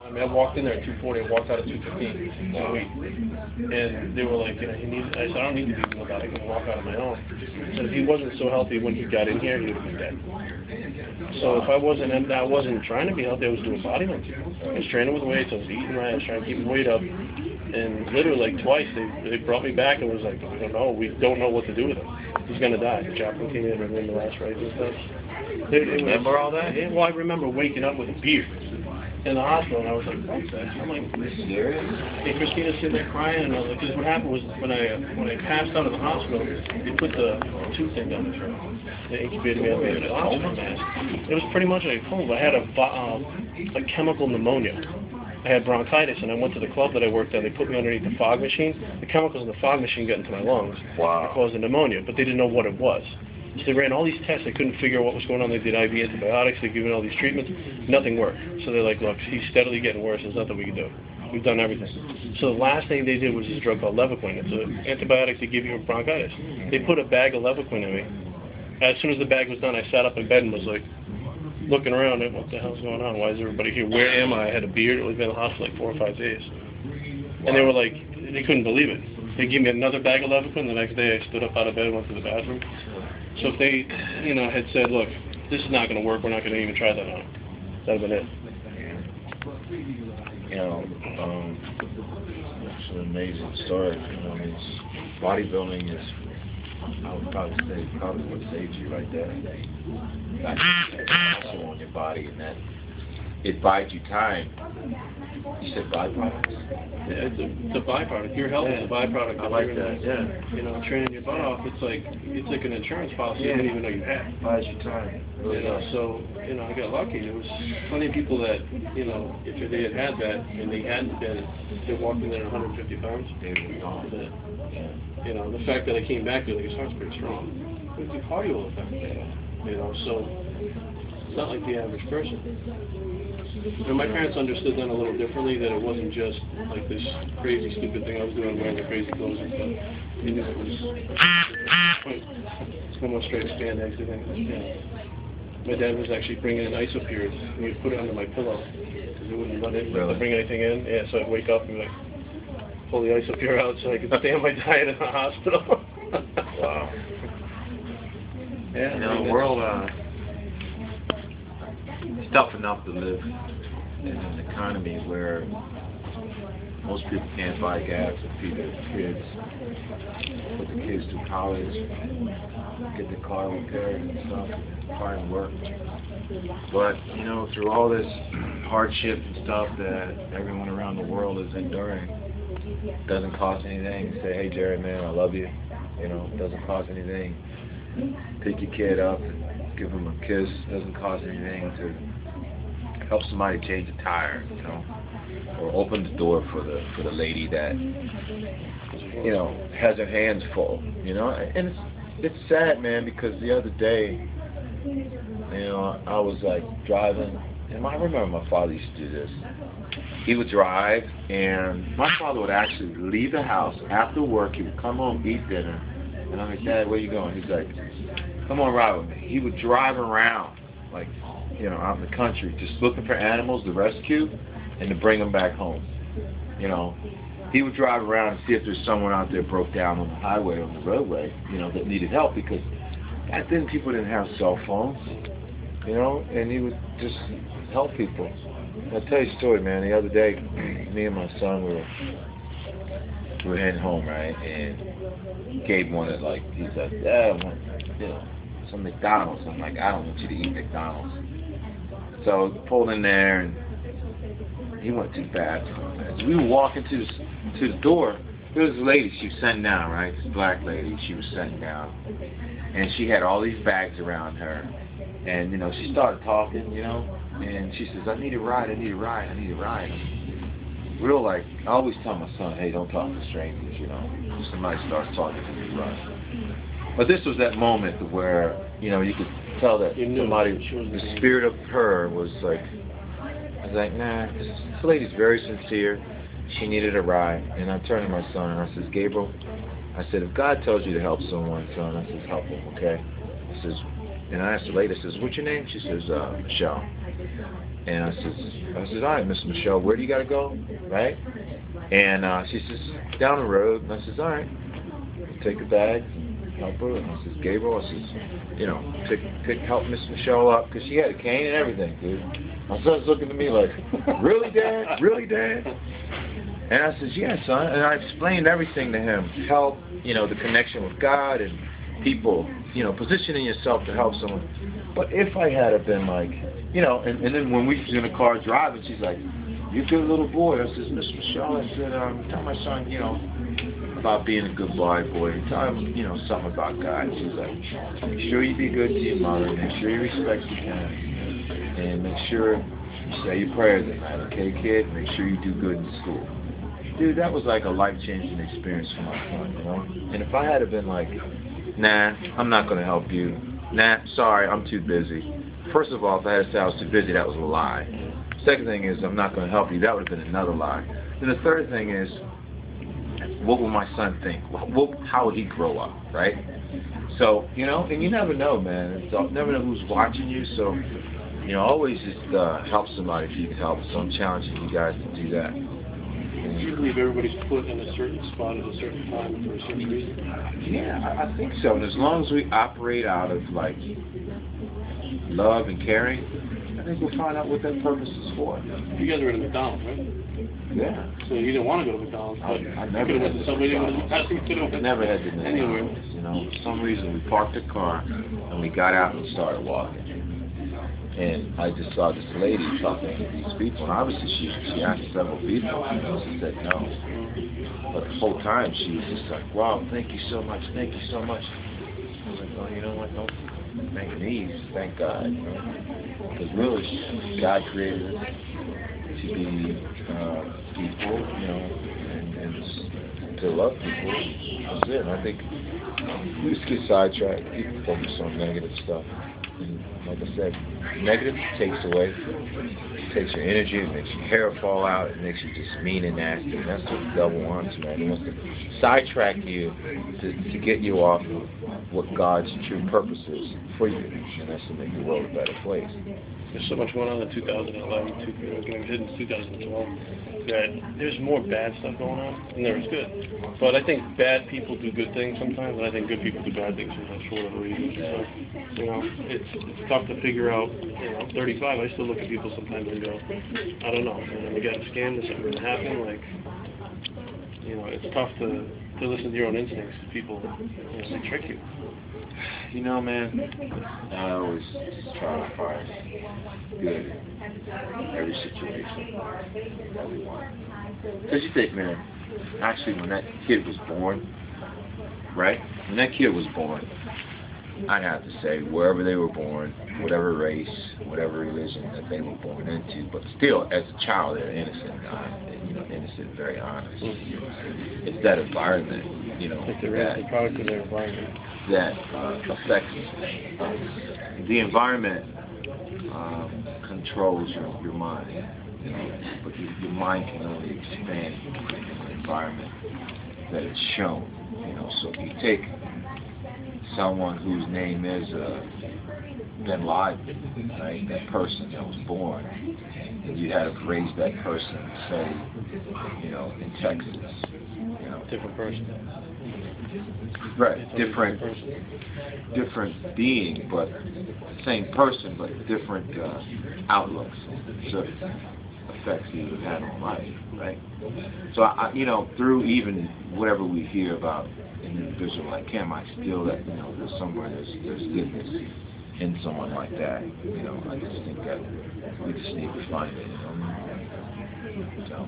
I mean, I walked in there at 240 and walked out at 215 that week. And they were like, you know, I said, I don't need to be nobody. I can walk out on my own. And if he wasn't so healthy when he got in here, he would have been dead. So if I wasn't trying to be healthy, I was doing bodybuilding. I was training with weights, I was eating right, I was trying to keep my weight up. And literally, like, twice, they brought me back and was like, we don't know what to do with him. He's going to die. The chaplain came in and win the last race and stuff. Remember all that? Well, I remember waking up with a beard in the hospital, and I was like, what's that? I'm like, serious? And Christina's sitting there crying, and I was like, because what happened was when I passed out of the hospital, they put the tooth thing down the throat. They incubated me on the oxygen mask. It was pretty much like a coma. I had a chemical pneumonia. I had bronchitis, and I went to the club that I worked at. They put me underneath the fog machine. The chemicals in the fog machine got into my lungs. Wow. It caused a pneumonia, but they didn't know what it was. So they ran all these tests. They couldn't figure out what was going on. They did IV antibiotics. They gave me all these treatments. Nothing worked. So they're like, look, he's steadily getting worse. There's nothing we can do. We've done everything. So the last thing they did was this drug called Levrone. It's an antibiotic they give you for bronchitis. They put a bag of Levrone in me. As soon as the bag was done, I sat up in bed and was like, looking around at what the hell's going on? Why is everybody here? Where am I? I had a beard. It was been in the hospital like 4 or 5 days. And they were like, they couldn't believe it. They gave me another bag of Levrone. The next day I stood up out of bed and went to the bathroom. So if they, had said, look, this is not going to work, we're not going to even try that on, that would have been it. It's an amazing story. Bodybuilding is, I would probably say, what saved you right there. Also on your body, and that it buys you time. You said byproducts? Yeah, it's a byproduct. Your health is a byproduct. I like that, yeah. Training your butt off, it's like an insurance policy you didn't even know you had. Buys you time. So, I got lucky. There was plenty of people that, if they had that and they hadn't been, they walked in there at 150 pounds. They would be gone. The fact that I came back there, like, his heart's pretty strong. It's a cardio effect. So it's not like the average person. And my parents understood that a little differently, that it wasn't just like this crazy, stupid thing I was doing, wearing the crazy clothes and stuff. They knew it was almost straight spandex. My dad was actually bringing in isopures, and he'd put it under my pillow, because it wouldn't let it bring anything in. Yeah, so I'd wake up and like pull the isopure out so I could stay on my diet in the hospital. Wow. Yeah, the world, it's tough enough to live in an economy where most people can't buy gas and feed their kids, put the kids through college, get the car repaired and stuff, find work. But, through all this hardship and stuff that everyone around the world is enduring, it doesn't cost anything to say, hey, Jerry, man, I love you. It doesn't cost anything. Pick your kid up, give him a kiss. It doesn't cost anything to help somebody change a tire, or open the door for the lady that, has her hands full, And it's sad, man, because the other day, I was like driving, and I remember my father used to do this. He would drive, and my father would actually leave the house after work. He would come home, eat dinner, and I'm like, Dad, where you going? He's like, come on, ride with me. He would drive around, like, out in the country, just looking for animals to rescue and to bring them back home. He would drive around and see if there's someone out there broke down on the highway, on the roadway, that needed help, because back then people didn't have cell phones, and he would just help people. I'll tell you a story, man. The other day, me and my son, we were heading home, right? And Gabe wanted, he's like, Dad, I want, some McDonald's. I'm like, I don't want you to eat McDonald's. So pulled in there, and he went too fast. As we were walking to the door, there was a lady. She was sitting down, right? This black lady. She was sitting down, and she had all these bags around her. And she started talking, and she says, I need a ride. Real I always tell my son, hey, don't talk to strangers. If somebody starts talking to me, run. But this was that moment where you could tell that somebody, the spirit of her was like, I was like, nah, this lady's very sincere. She needed a ride. And I turned to my son and I says, Gabriel, I said, if God tells you to help someone, son, I says, help them, okay? I says, and I asked the lady, I says, what's your name? She says, Michelle. And I says, all right, Miss Michelle, where do you got to go, right? And she says, down the road. And I says, all right, take a bag, help her. And I says, Gabriel, I says, help Miss Michelle up, because she had a cane and everything, dude. My son's looking at me like, really, Dad? Really, Dad? And I says, yeah, son. And I explained everything to him. Help, the connection with God and people, positioning yourself to help someone. But if I had have been like, and then when we was in the car driving, she's like, you're a good little boy. I says, Miss Michelle, I said, tell my son, about being a good boy. Tell him, something about God. She's like, make sure you be good to your mother. Make sure you respect your parents. And make sure you say your prayers at night, okay, kid? Make sure you do good in school. Dude, that was like a life-changing experience for my son, And if I had have been like, nah, I'm not going to help you. Nah, sorry, I'm too busy. First of all, if I had said I was too busy, that was a lie. Second thing is, I'm not going to help you. That would have been another lie. Then the third thing is, what will my son think? How would he grow up, right? So, and you never know, man. You never know who's watching you, so, always just help somebody if you can help. So I'm challenging you guys to do that. Do you believe everybody's put in a certain spot at a certain time for a certain reason? Yeah, I think so. And as long as we operate out of, like, love and caring, I think we'll find out what that purpose is for. You guys were at McDonald's, right? Yeah. So you didn't want to go to McDonald's, but I never had to somebody never had to anywhere. For some reason, we parked the car and we got out and started walking. And I just saw this lady talking to these people, and obviously she asked several people, she said no. But the whole time she was just like, wow, thank you so much, thank you so much. I was like, well, you know what, don't thank me, thank God, Because really, God created us to be people, and to love people. That's it. And I think we just get sidetracked. People focus on negative stuff. And like I said, negative takes your energy, it makes your hair fall out, it makes you just mean and nasty. And that's what the devil wants, man. He wants to sidetrack you to get you off of what God's true purpose is for you, and that's to make the world a better place. There's so much going on in 2011, getting hit in 2012, that there's more bad stuff going on than there is good. But I think bad people do good things sometimes, and I think good people do bad things sometimes for whatever reason. So, it's tough to figure out. I'm 35, I still look at people sometimes and go, I don't know, we got a scam, this something happened, it's tough to listen to your own instincts. People, they trick you. Man, I always try to find good in every situation that we want. Because you think, man, actually when that kid was born, right? When that kid was born, I have to say, wherever they were born, whatever race, whatever religion that they were born into, but still, as a child, they're innocent, innocent, very honest. It's that environment, the product of their environment that affects the environment. Controls your mind, but your mind can only expand in the environment that it's shown. So if you take someone whose name is Bin Laden, right? That person that was born, and you had to raise that person, say, in Texas, different person. Right, different being, but same person, but different outlooks. So it affects you had on life, right? So through even whatever we hear about an individual like him, I feel that there's somewhere there's goodness in someone like that. I just think that we just need to find it. So.